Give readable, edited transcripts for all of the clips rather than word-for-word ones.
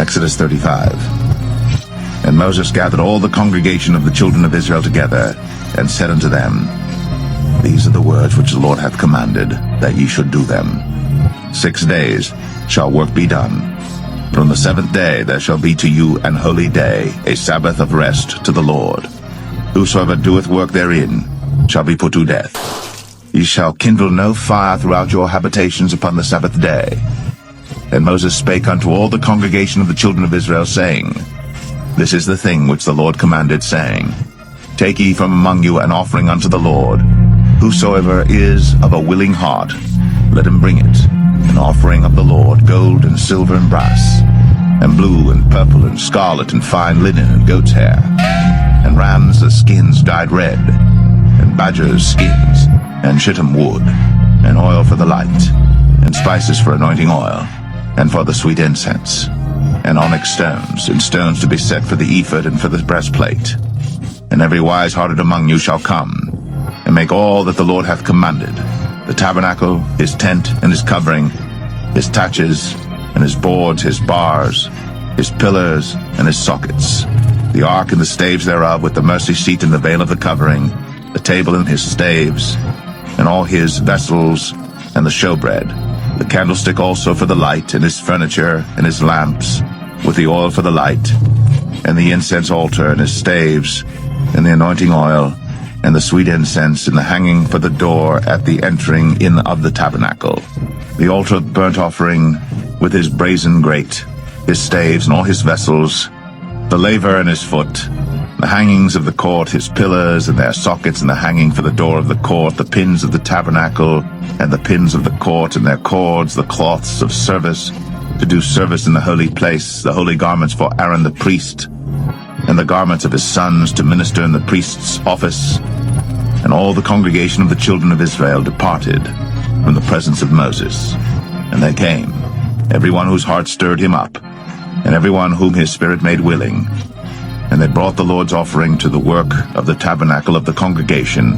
Exodus 35. And Moses gathered all the congregation of the children of Israel together, and said unto them, These are the words which the Lord hath commanded, that ye should do them. 6 days shall work be done. But on the 7th day there shall be to you an holy day, a Sabbath of rest to the Lord. Whosoever doeth work therein shall be put to death. Ye shall kindle no fire throughout your habitations upon the Sabbath day. And Moses spake unto all the congregation of the children of Israel, saying, This is the thing which the Lord commanded, saying, Take ye from among you an offering unto the Lord. Whosoever is of a willing heart, let him bring it, an offering of the Lord, gold and silver and brass, and blue and purple and scarlet and fine linen and goat's hair, and rams' skins dyed red, and badgers' skins, and shittim wood, and oil for the light, and spices for anointing oil, and for the sweet incense, and onyx stones, and stones to be set for the ephod and for the breastplate. And every wise-hearted among you shall come, and make all that the Lord hath commanded, the tabernacle, his tent, and his covering, his taches, and his boards, his bars, his pillars, and his sockets, the ark and the staves thereof, with the mercy seat and the veil of the covering, the table and his staves, and all his vessels, and the showbread, the candlestick also for the light, and his furniture, and his lamps, with the oil for the light, and the incense altar, and his staves, and the anointing oil, and the sweet incense, and the hanging for the door at the entering in of the tabernacle, the altar of burnt offering, with his brazen grate, his staves, and all his vessels, the laver and his foot, the hangings of the court, his pillars, and their sockets, and the hanging for the door of the court, the pins of the tabernacle, and the pins of the court, and their cords, the cloths of service, to do service in the holy place, the holy garments for Aaron the priest, and the garments of his sons to minister in the priest's office. And all the congregation of the children of Israel departed from the presence of Moses. And they came, every one whose heart stirred him up, and every one whom his spirit made willing. And they brought the Lord's offering to the work of the tabernacle of the congregation,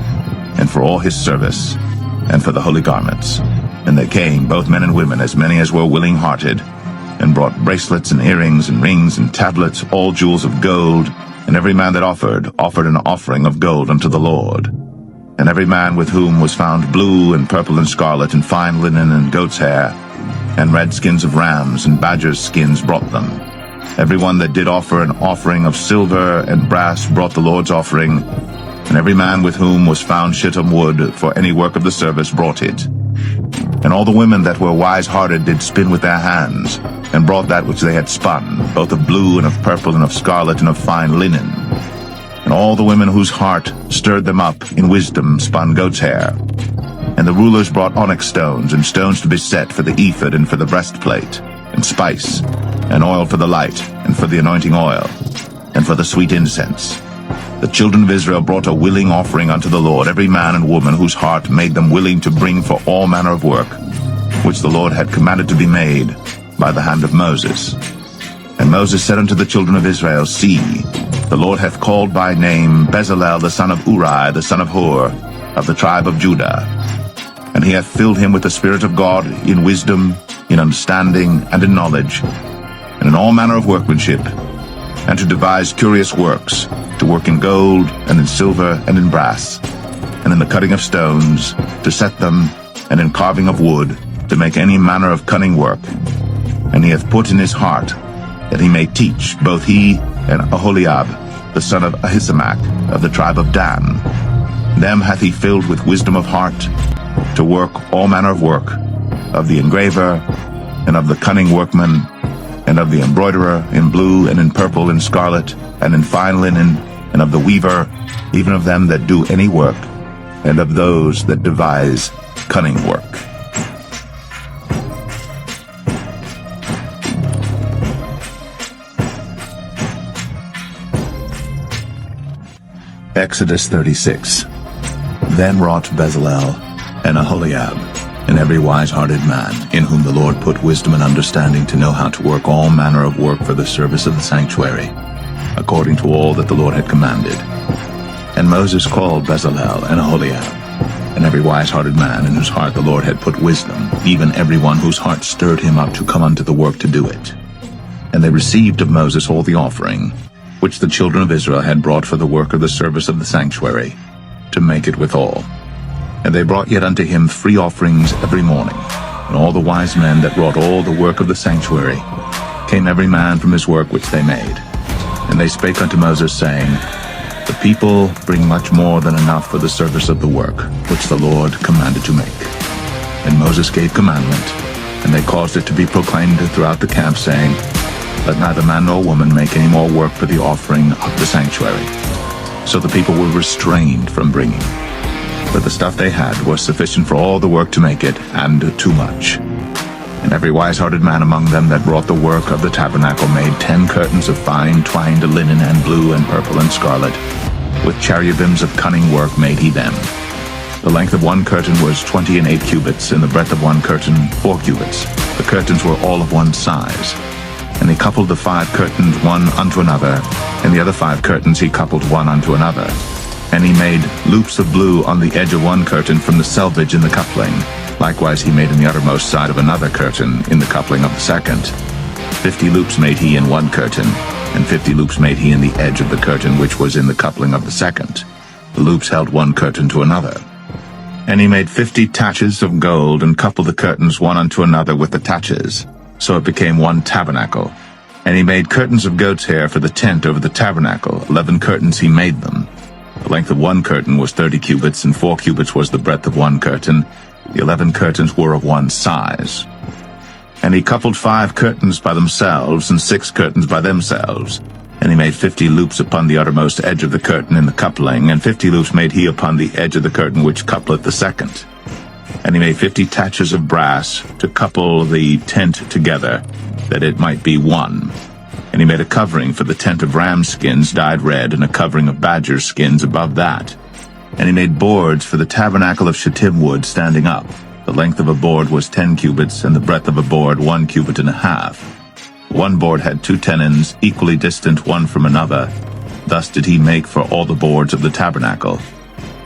and for all his service, and for the holy garments. And they came, both men and women, as many as were willing-hearted, and brought bracelets and earrings and rings and tablets, all jewels of gold, and every man that offered an offering of gold unto the Lord. And every man with whom was found blue and purple and scarlet and fine linen and goat's hair, and red skins of rams and badgers' skins brought them. Every one that did offer an offering of silver and brass brought the Lord's offering, and every man with whom was found shittim wood for any work of the service brought it. And all the women that were wise-hearted did spin with their hands, and brought that which they had spun, both of blue and of purple and of scarlet and of fine linen. And all the women whose heart stirred them up in wisdom spun goat's hair. And the rulers brought onyx stones, and stones to be set for the ephod and for the breastplate, and spice, and oil for the light, and for the anointing oil, and for the sweet incense. The children of Israel brought a willing offering unto the Lord, every man and woman whose heart made them willing to bring for all manner of work, which the Lord had commanded to be made by the hand of Moses. And Moses said unto the children of Israel, See, the Lord hath called by name Bezalel the son of Uri, the son of Hur, of the tribe of Judah. And he hath filled him with the Spirit of God in wisdom, in understanding, and in knowledge, and in all manner of workmanship, and to devise curious works, to work in gold, and in silver, and in brass, and in the cutting of stones, to set them, and in carving of wood, to make any manner of cunning work. And he hath put in his heart that he may teach, both he and Aholiab, the son of Ahisamach, of the tribe of Dan. Them hath he filled with wisdom of heart, to work all manner of work, of the engraver, and of the cunning workman, and of the embroiderer, in blue, and in purple, and scarlet, and in fine linen, and of the weaver, even of them that do any work, and of those that devise cunning work. Exodus 36. Then wrought Bezalel and Aholiab, and every wise-hearted man, in whom the Lord put wisdom and understanding to know how to work all manner of work for the service of the sanctuary, according to all that the Lord had commanded. And Moses called Bezalel and Aholiab, and every wise-hearted man, in whose heart the Lord had put wisdom, even every one whose heart stirred him up to come unto the work to do it. And they received of Moses all the offering, which the children of Israel had brought for the work of the service of the sanctuary, to make it withal. And they brought yet unto him free offerings every morning. And all the wise men that wrought all the work of the sanctuary came every man from his work which they made. And they spake unto Moses, saying, The people bring much more than enough for the service of the work, which the Lord commanded to make. And Moses gave commandment, and they caused it to be proclaimed throughout the camp, saying, Let neither man nor woman make any more work for the offering of the sanctuary. So the people were restrained from bringing. But the stuff they had was sufficient for all the work to make it, and too much. And every wise-hearted man among them that wrought the work of the tabernacle made 10 curtains of fine twined linen and blue and purple and scarlet. With cherubims of cunning work made he them. The length of one curtain was 20 and 8 cubits, and the breadth of one curtain 4 cubits. The curtains were all of one size. And he coupled the 5 curtains one unto another, and the other 5 curtains he coupled one unto another. And he made loops of blue on the edge of one curtain from the selvage in the coupling. Likewise he made in the uttermost side of another curtain in the coupling of the second. 50 loops made he in one curtain, and 50 loops made he in the edge of the curtain which was in the coupling of the second. The loops held one curtain to another. And he made 50 taches of gold, and coupled the curtains one unto another with the taches. So it became one tabernacle. And he made curtains of goat's hair for the tent over the tabernacle. 11 curtains he made them. The length of one curtain was 30 cubits, and 4 cubits was the breadth of one curtain. The 11 curtains were of one size. And he coupled 5 curtains by themselves, and 6 curtains by themselves. And he made 50 loops upon the uttermost edge of the curtain in the coupling, and 50 loops made he upon the edge of the curtain which coupleth the second. And he made 50 taches of brass to couple the tent together, that it might be one. And he made a covering for the tent of ram skins dyed red, and a covering of badger skins above that. And he made boards for the tabernacle of shittim wood standing up. The length of a board was 10 cubits, and the breadth of a board 1 cubit and a half. One board had 2 tenons, equally distant one from another. Thus did he make for all the boards of the tabernacle.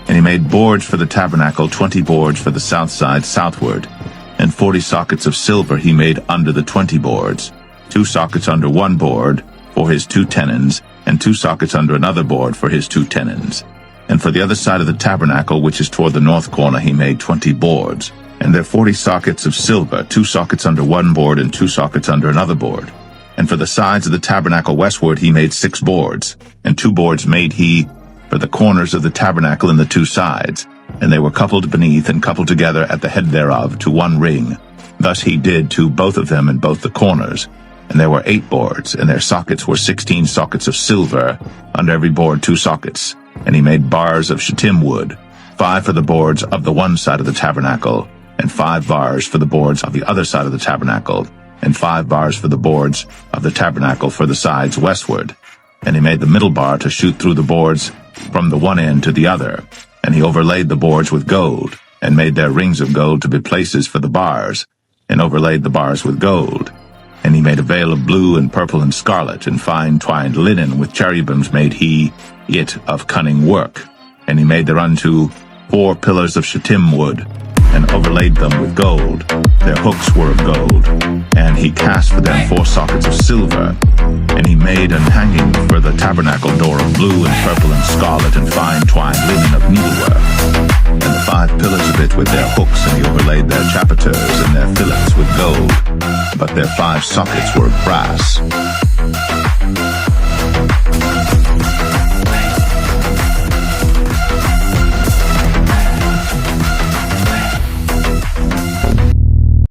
And he made boards for the tabernacle, 20 boards for the south side southward. And 40 sockets of silver he made under the 20 boards. 2 sockets under one board for his 2 tenons, and 2 sockets under another board for his 2 tenons. And for the other side of the tabernacle, which is toward the north corner, he made 20 boards. And there 40 sockets of silver, 2 sockets under one board, and 2 sockets under another board. And for the sides of the tabernacle westward he made 6 boards, and 2 boards made he for the corners of the tabernacle in the 2 sides. And they were coupled beneath and coupled together at the head thereof to one ring. Thus he did to both of them in both the corners. And there were 8 boards, and their sockets were 16 sockets of silver, under every board 2 sockets. And he made bars of shittim wood, 5 for the boards of the one side of the tabernacle, and 5 bars for the boards of the other side of the tabernacle, and 5 bars for the boards of the tabernacle for the sides westward. And he made the middle bar to shoot through the boards from the one end to the other. And he overlaid the boards with gold, and made their rings of gold to be places for the bars, and overlaid the bars with gold. And he made a veil of blue and purple and scarlet, and fine twined linen with cherubims made he it of cunning work. And he made thereunto 4 pillars of shittim wood, and overlaid them with gold. Their hooks were of gold. And he cast for them 4 sockets of silver. And he made an hanging for the tabernacle door of blue and purple and scarlet and fine twined linen of needlework. And the 5 pillars of it with their hooks, and he overlaid their chapiters and their fillets with gold. But their 5 sockets were of brass.